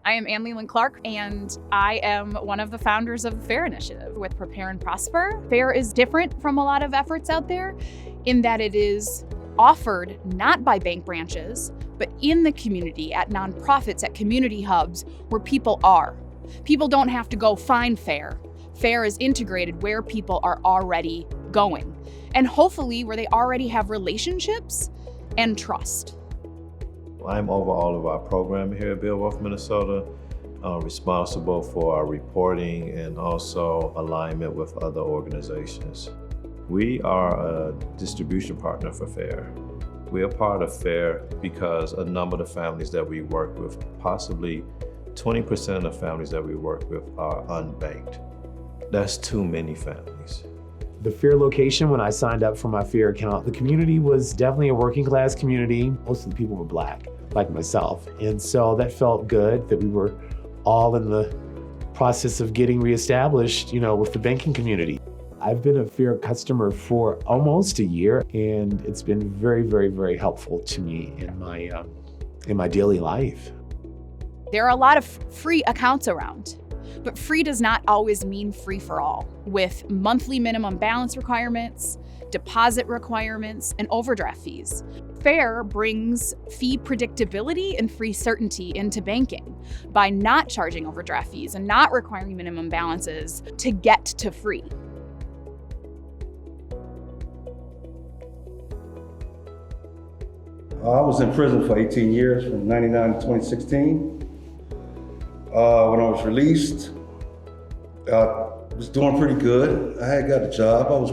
I am Ann Leland Clark, and I am one of the founders of the FAIR Initiative with Prepare and Prosper. FAIR is different from a lot of efforts out there in that it is offered not by bank branches, but in the community, at nonprofits, at community hubs where people are. People don't have to go find FAIR. FAIR is integrated where people are already going, and hopefully where they already have relationships and trust. I'm over all of our program here at Beowulf, Minnesota, responsible for our reporting and also alignment with other organizations. We are a distribution partner for FAIR. We are part of FAIR because a number of the families that we work with, possibly 20% of the families that we work with are unbanked. That's too many families. The FAIR location, when I signed up for my FAIR account, the community was definitely a working class community. Most of the people were Black, like myself. And so that felt good that we were all in the process of getting reestablished, with the banking community. I've been a FAIR customer for almost a year, and it's been very, very, very helpful to me in my daily life. There are a lot of free accounts around, but free does not always mean free for all, with monthly minimum balance requirements, deposit requirements, and overdraft fees. FAIR brings fee predictability and free certainty into banking by not charging overdraft fees and not requiring minimum balances to get to free. I was in prison for 18 years, from 99 to 2016. When I was released, I was doing pretty good. I had got a job. I was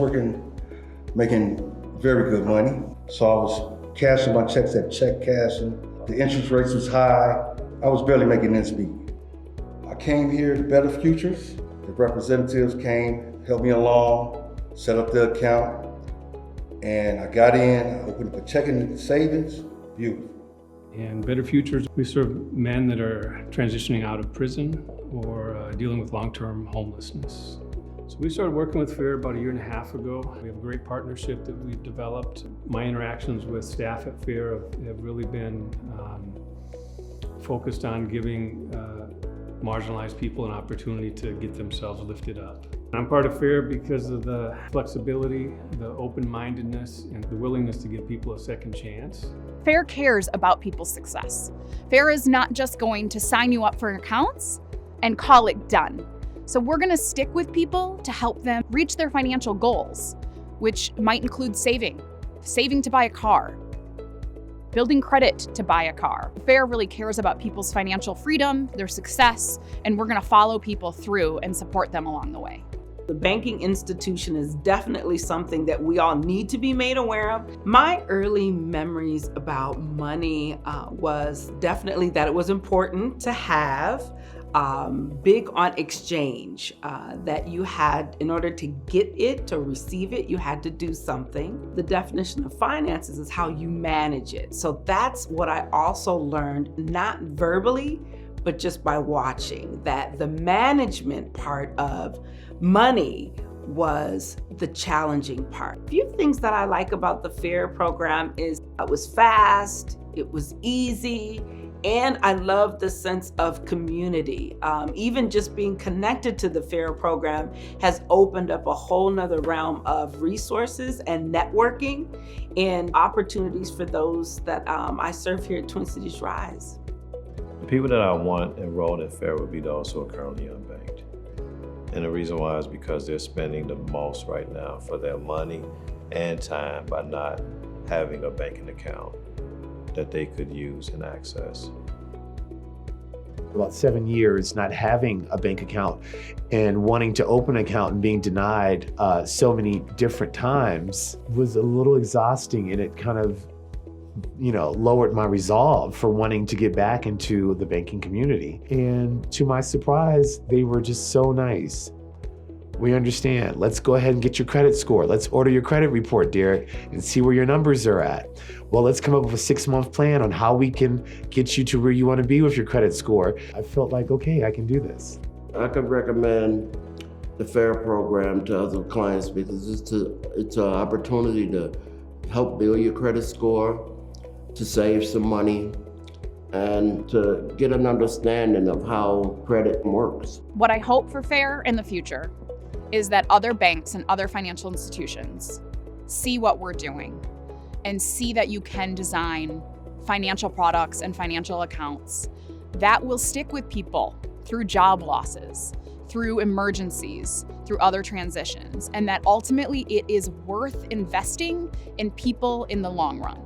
making very good money. So I was cashing my checks at check cashing. The interest rates was high. I was barely making ends meet. I came here to Better Futures. The representatives came, helped me along, set up the account, and I got in, I opened up a checking and savings. Beautiful. In Better Futures, we serve men that are transitioning out of prison or dealing with long-term homelessness. So we started working with FAIR about a year and a half ago. We have a great partnership that we've developed. My interactions with staff at FAIR have really been focused on giving marginalized people an opportunity to get themselves lifted up. I'm part of FAIR because of the flexibility, the open-mindedness, and the willingness to give people a second chance. FAIR cares about people's success. FAIR is not just going to sign you up for accounts and call it done. So we're going to stick with people to help them reach their financial goals, which might include saving to buy a car, building credit to buy a car. FAIR really cares about people's financial freedom, their success, and we're going to follow people through and support them along the way. The banking institution is definitely something that we all need to be made aware of. My early memories about money was definitely that it was important to have, big on exchange, that you had, in order to get it, to receive it, you had to do something. The definition of finances is how you manage it. So that's what I also learned, not verbally, but just by watching, that the management part of money was the challenging part. A few things that I like about the FAIR program is it was fast, it was easy, and I love the sense of community. Even just being connected to the FAIR program has opened up a whole nother realm of resources and networking and opportunities for those that I serve here at Twin Cities Rise. The people that I want enrolled in FAIR would be those who are currently unbanked. And the reason why is because they're spending the most right now for their money and time by not having a banking account that they could use and access. About 7 years not having a bank account and wanting to open an account and being denied so many different times was a little exhausting, and it kind of lowered my resolve for wanting to get back into the banking community. And to my surprise, they were just so nice. We understand. Let's go ahead and get your credit score. Let's order your credit report, Derek, and see where your numbers are at. Well, let's come up with a 6-month plan on how we can get you to where you want to be with your credit score. I felt like, okay, I can do this. I could recommend the FAIR program to other clients because it's an opportunity to help build your credit score, to save some money, and to get an understanding of how credit works. What I hope for FAIR in the future is that other banks and other financial institutions see what we're doing and see that you can design financial products and financial accounts that will stick with people through job losses, through emergencies, through other transitions, and that ultimately it is worth investing in people in the long run.